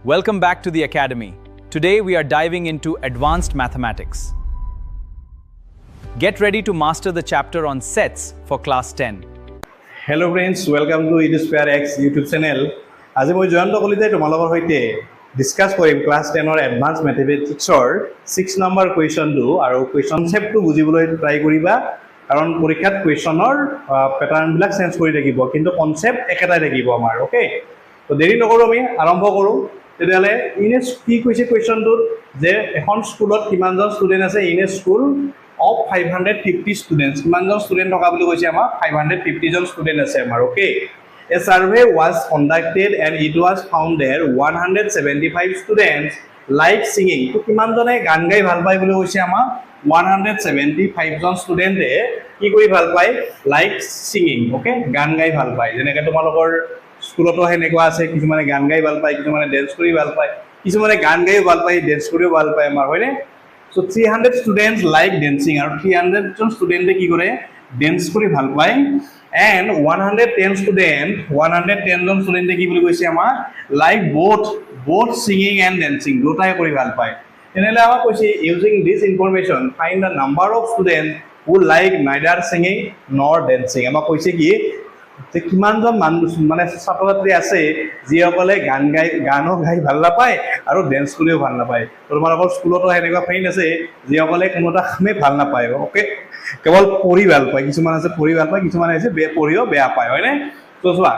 Welcome back to the Academy. Today we are diving into advanced mathematics. Get ready to master the chapter on sets for class 10. Hello friends, welcome to E2X YouTube channel. আজি মই জয়ন্ত কলিতাই তোমালোকৰ সৈতে discuss কৰিম class 10 ৰ advance ম্যাথমেটিক্সৰ 6 number কুৱেশ্যনটো আৰু কনসেপ্টটো বুজিবলৈ try কৰিবা কাৰণ পৰীক্ষাত কুৱেশ্যনৰ প্যাটাৰ্নবিলাক চেঞ্জ কৰি থাকিব কিন্তু কনসেপ্ট একেটাই থাকিব আমাৰ ওকে তো দেৰি নকৰো আমি আৰম্ভ কৰো তেতিয়ালে ইনেস কি কৈছে কুৱেশ্যনটোত যে এখন স্কুলত কিমানজন ষ্টুডেন্ট আছে in a school of 550 students কিমানজন ষ্টুডেন্ট থকা বুলি কৈছে আমাৰ 550 জন ষ্টুডেন্ট আছে আমাৰ okay a survey was conducted and it was found there 175 students like singing তো কিমানজনে গান গাই ভাল পায় বুলি কৈছে আমাৰ 175 জন ষ্টুডেন্টে কি কৰি ভাল পায় লাইক সিঙ্গিং ওকে গান গাই ভাল পায় যেনেকৈ তোমালোকৰ স্কুলতো হেনেকুৱা আছে কিছুমানে গান গাই ভাল পায় কিছুমানে ডান্স কৰি ভাল পায় কিছুমানে গান গাই ভাল পায় ডান্স কৰিও ভাল পায় আমাৰ হয়নে So 300 students like dancing and 300 জন স্টুডেন্টে কি করে ডান্স কৰি ভাল পায় and 110 জন স্টুডেন্টে কি বুলি কৈছে আমাৰ like both singing and dancing দুটাই কৰি ভাল পায় এনেলে আমাৰ কৈছে using this information find the number of students who like neither singing nor dancing আমাৰ কৈছে কি যে কিমানজন মানুহ মানে ছাত্ৰ-ছাত্ৰী আছে যিসকলে গানো গাই ভাল নাপায় আৰু ডান্স কৰিও ভাল নাপায় তোমালোকৰ স্কুলতো এনেকুৱা ফ্ৰেণ্ড আছে যিসকলে কোনোটা কামে ভাল নাপায় ওকে কেৱল পঢ়ি ভাল পায় কিছুমান আছে পঢ়ি ভাল পায় কিছুমান আছে পঢ়িও বেয়া পায় হয়নে তো চোৱা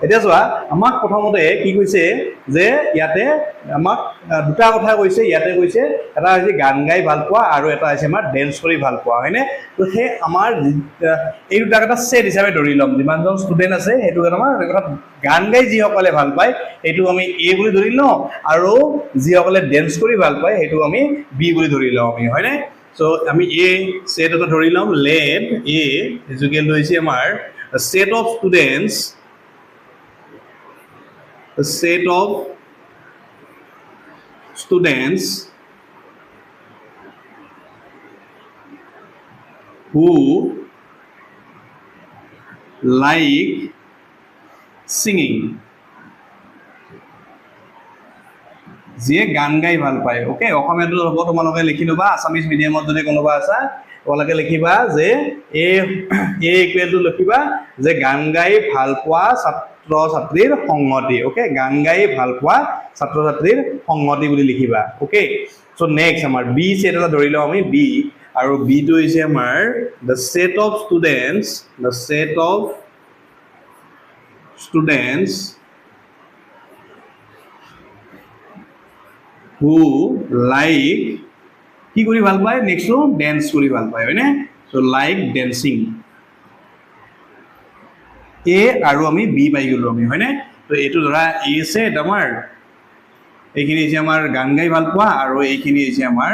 এতিয়া চোৱা আমাক প্ৰথমতে কি কৈছে যে ইয়াতে আমাক দুটা কথা কৈছে ইয়াতে কৈছে এটা হৈছে গান গাই ভাল পোৱা আৰু এটা হৈছে আমাৰ ডান্স কৰি ভাল পোৱা হয়নে তো সেই আমাৰ এই দুটা এটা সেট হিচাপে ধৰি লম যিমানজন ষ্টুডেন্ট আছে হেতু আমাৰ এটা গান গাই যিসকলে ভাল পায় হেতু আমি এ বুলি ধৰি লওঁ আৰু যিসকলে ডান্স কৰি ভাল পায় হেতু আমি বি বুলি ধৰি লওঁ আমি হয়নে সো আমি এ সেট এটা ধৰি লম লেট এ ইকুৱেল টু হৈছে আমাৰ set of students a set of students who like singing যে গান গাই ভাল পায় ওকে অসমীয়াটো হ'ব তোমালোকে লিখি লবা আসামিজ মিডিয়ামত যদি কোনোবা আছে তোমালোকে লিখিবা যে এ ইকুৱেল টু লিখিবা যে গান গাই ভাল পোৱা ছাত্ৰ-ছাত্ৰীৰ সংগতি ওকে গান গাই ভাল পোৱা ছাত্ৰ-ছাত্ৰীৰ সংগতি বুলি লিখিবা ওকে সো নেক্সট আমাৰ বি সেট এটা ধৰি লওঁ আমি বি আৰু বি টো হৈছে আমাৰ the set of students who like কি কৰি ভাল পায় নেক্সট টো ডান্স কৰি ভাল পায় হয়নে সো লাইক ডান্সিং এ আৰু আমি বি পাই গলো আমি হয়নে তো এটো ধৰা এ সেট আমাৰ এইখিনি হৈছে আমাৰ গান গাই ভাল পোৱা আৰু এইখিনি হৈছে আমাৰ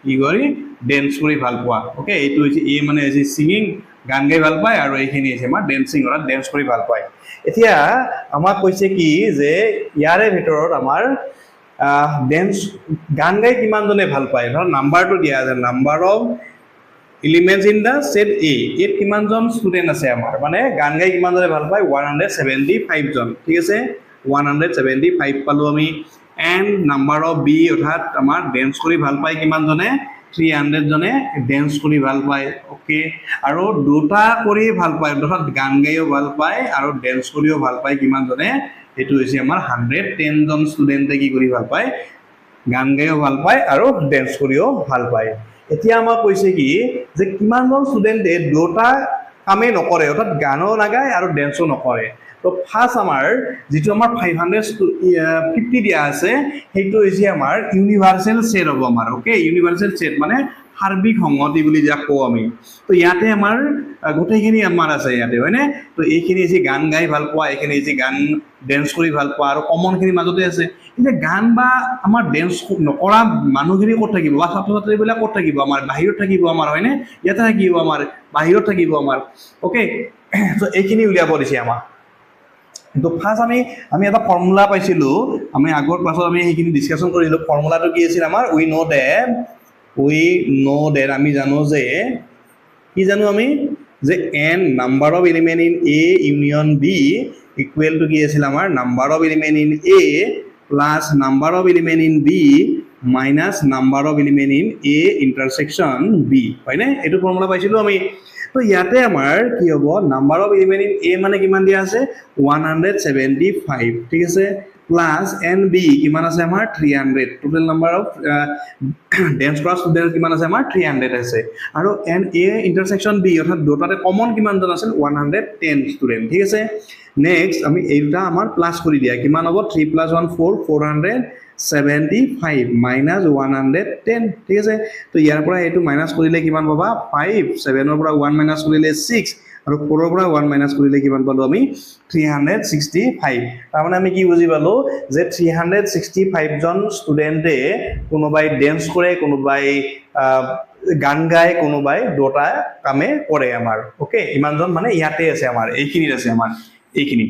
কি কৰি ডান্স কৰি ভাল পোৱা ওকে এইটো হৈছে এ মানে হৈছে সিঙ্গিং গান গাই ভাল পায় আৰু এইখিনি হৈছে আমাৰ ডান্সিং অৰ ডান্স কৰি ভাল পায় এতিয়া আমাক কৈছে কি যে ইয়াৰে ভিতৰত আমাৰ ডান্স গান গাই কিমান জনে ভাল পায় ধৰ নাম্বাৰটো দিয়া আছে number of elements in the set A এত কিমানজন স্টুডেন্ট আছে আমাৰ মানে গান গাই কিমানজনে ভাল পায় 175 জন ঠিক আছে 175 পালো আমি and number of B অৰ্থাৎ আমাৰ ডান্স কৰি ভাল পায় কিমানজনে 300 জনে ডান্স কৰি ভাল পায় ওকে আৰু দুটা কৰি ভাল পায় অৰ্থাৎ গান গাইও ভাল পায় আৰু ডান্স কৰিও ভাল পায় কিমানজনে এটো হৈছে আমাৰ 110 জন ষ্টুডেন্টে কি কৰি ভাল পায় গান গাইও ভাল পায় আৰু ডান্স কৰিও ভাল পায় এতিয়া আমাক কৈছে কি যে কিমানজন ষ্টুডেন্টে দুটা কামে নকৰে অৰ্থাৎ গানো নাগায় আৰু ডান্সও নকৰে তো ফাৰ্স্ট আমাৰ যেটো আমাৰ 550 দিয়া আছে হেতু হৈছে আমাৰ ইউনিভাৰ্সাল সেট হ'ব আমাৰ ওকে ইউনিভাৰ্সাল সেট মানে সাৰ্বিক সংগতি বুলি যা কও আমি তো ইয়াতে আমাৰ গোটেইখিনি আমাৰ আছে ইয়াতে হয়নে তো এইখিনি হৈছে গান গাই ভাল পোৱা এইখিনি হৈছে গান ডান্স কৰি ভাল পোৱা আৰু কমনখিনি মাজতে আছে কিন্তু গান বা আমাৰ ডান্স নকৰা মানুহখিনি ক'ত থাকিব বা ছাত্ৰ-ছাত্ৰীবিলাক ক'ত থাকিব আমাৰ বাহিৰত থাকিব আমাৰ হয়নে ইয়াতে থাকিব আমাৰ বাহিৰত থাকিব আমাৰ ওকে তো এইখিনি উলিয়াব দিছে আমাৰ তো ফাৰ্স্ট আমি এটা ফৰ্মুলা পাইছিলো আমি আগৰ ক্লাছত আমি এইখিনি ডিসকাশন কৰিলো ফৰ্মুলাটো কি আছিল আমাৰ উই নো দ্যাট আমি জানো যে কি জানো আমি যে n number of element in A union B equal to কি আছিল আমাৰ number of element in A plus number of element in B minus number of element in A intersection B হয়নে এইটো ফৰ্মুলা পাইছিলোঁ আমি তো ইয়াতে আমাৰ কি হ'ব নাম্বাৰ অফ এলিমেণ্ট ইন এ মানে কিমান দিয়া আছে 175 ঠিক আছে প্লাছ এন বি কিমান আছে আমাৰ 300 total number of dense cross student কিমান আছে আমাৰ 300 আছে আৰু এন এ ইণ্টাৰছেকশ্যন বি অৰ্থাৎ দুটাতে কমন কিমানজন আছিল 110 ষ্টুডেণ্ট ঠিক আছে নেক্সট আমি এই দুটা আমাৰ প্লাছ কৰি দিয়া কিমান হ'ব 3 + 1 4 475 মাইনাছ 110 ঠিক আছে তো ইয়াৰ পৰা এইটো মাইনাছ কৰিলে কিমান পাবা 5 7 ৰ পৰা 1 মাইনাছ কৰিলে 6 আৰু 4 ৰ পৰা 1 মাইনাছ কৰিলে কিমান পালো আমি 365 তাৰমানে আমি কি বুজি পালো যে 365 জন ষ্টুডেণ্টে কোনোবাই ডেন্স কৰে কোনোবাই গান গায় কোনোবাই দুটা কামে কৰে আমাৰ ওকে ইমানজন মানে ইয়াতে আছে আমাৰ এইখিনিত আছে আমাৰ এইখিনি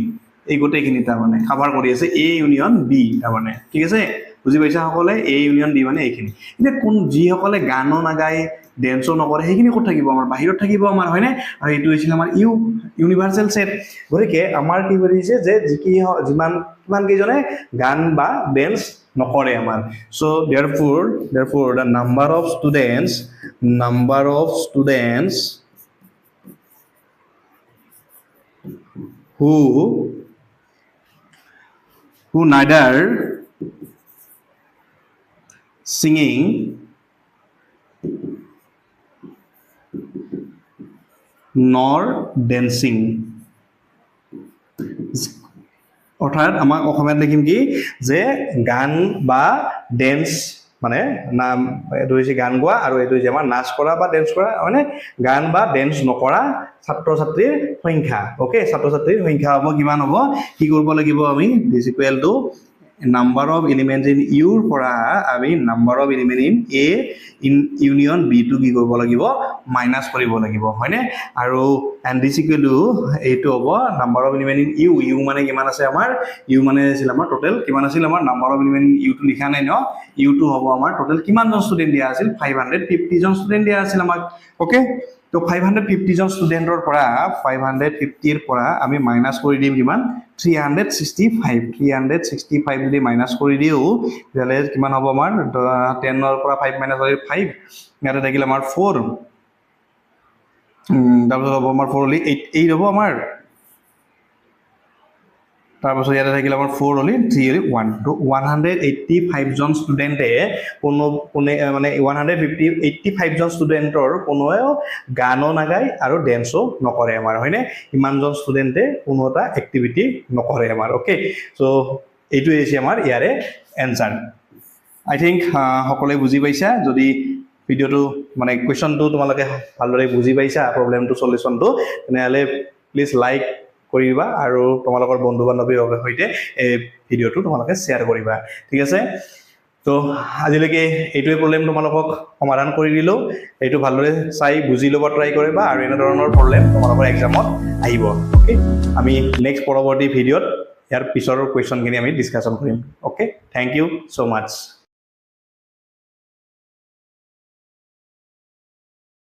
এই গোটেইখিনি তাৰমানে কভাৰ কৰি আছে এ ইউনিয়ন বি তাৰমানে ঠিক আছে বুজি পাইছা সকলে এ ইউনিয়ন বি মানে এইখিনি এতিয়া কোন যিসকলে গানো নাগায় ডেন্সো নকৰে সেইখিনি ক'ত থাকিব আমাৰ বাহিৰত থাকিব আমাৰ হয়নে আৰু এইটো হৈছিল আমাৰ ইউনিভাৰ্চেল সেট গতিকে আমাৰ কি কৰিছে যে যিমান কেইজনে গান বা ডেন্স নকৰে আমাৰ so therefore the number of students who neither singing nor dancing অৰ্থাৎ আমাক অসমীয়াত লিখিম কি যে গান বা ডেন্স মানে নাম এইটো হৈছে গান গোৱা আৰু এইটো হৈছে আমাৰ নাচ কৰা বা ডেন্স কৰা মানে গান বা ডেন্স নকৰা ছাত্ৰ ছাত্ৰীৰ সংখ্যা ওকে ছাত্ৰ ছাত্ৰীৰ সংখ্যা হ'ব কিমান হ'ব কি কৰিব লাগিব আমি this equal to number of elements in your পৰা আমি number of element in A in union B to কি কৰিব লাগিব মাইনাছ কৰিব লাগিব হয়নে আৰু এণ্ড দিস ইকুৱেল টু এইটো হ'ব number of element in U মানে কিমান আছে আমাৰ ইউ মানে আছিল আমাৰ টোটেল কিমান আছিল আমাৰ নাম্বাৰ অফ এলিমেণ্ট ইন ইউটো লিখা নাই ন ইউটো হ'ব আমাৰ টোটেল কিমানজন ষ্টুডেণ্ট দিয়া আছিল 550 জন ষ্টুডেণ্ট দিয়া আছিল আমাক ওকে তো 550 জন ষ্টুডেণ্টৰ পৰা 550 ৰ পৰা আমি মাইনাছ কৰি দিম কিমান 365 যদি মাইনাছ কৰি দিও তেতিয়াহ'লে কিমান হ'ব আমাৰ 10 ৰ পৰা 5 মাইনাছ কৰি 5 ইয়াতে থাকিল আমাৰ 4 তাৰপিছত হ'ব আমাৰ 4 হ'লে 8 হ'ব আমাৰ তাৰপিছত ইয়াতে থাকিল আমাৰ 4 হ'লে 3 হ'লে 1 তো 185 জন ষ্টুডেণ্টে কোনে মানে 185 জন ষ্টুডেণ্টৰ কোনোৱেও গানো নাগায় আৰু ডেন্সো নকৰে আমাৰ হয়নে ইমানজন ষ্টুডেণ্টে কোনো এটা এক্টিভিটি নকৰে আমাৰ ওকে সো এইটো হৈছে আমাৰ ইয়াৰে এনসাৰ আই থিংক সকলোৱে বুজি পাইছা যদি ভিডিওটো মানে কোৱেশ্চনটো তোমালোকে ভালদৰে বুজি পাইছা প্ৰবলেমটো সলিউশনটো তেনেহ'লে প্লিজ লাইক কৰিবা আৰু তোমালোকৰ বন্ধু বান্ধৱীৰ সৈতে এই ভিডিওটো তোমালোকে শ্বেয়াৰ কৰিবা ঠিক আছে তো আজিলৈকে এইটোৱে প্ৰবলেম তোমালোকক সমাধান কৰি দিলো এইটো ভালদৰে চাই বুজি ল'ব ট্ৰাই কৰিবা আৰু এনে ধৰণৰ প্ৰবলেম তোমালোকৰ এক্সামত আহিব ওকে আমি নেক্সট পৰৱৰ্তী ভিডিওত ইয়াৰ পিছৰ কুৱেশ্যনখিনি আমি ডিছকাশ্যন কৰিম ওকে থ্যাংক ইউ সো মাচ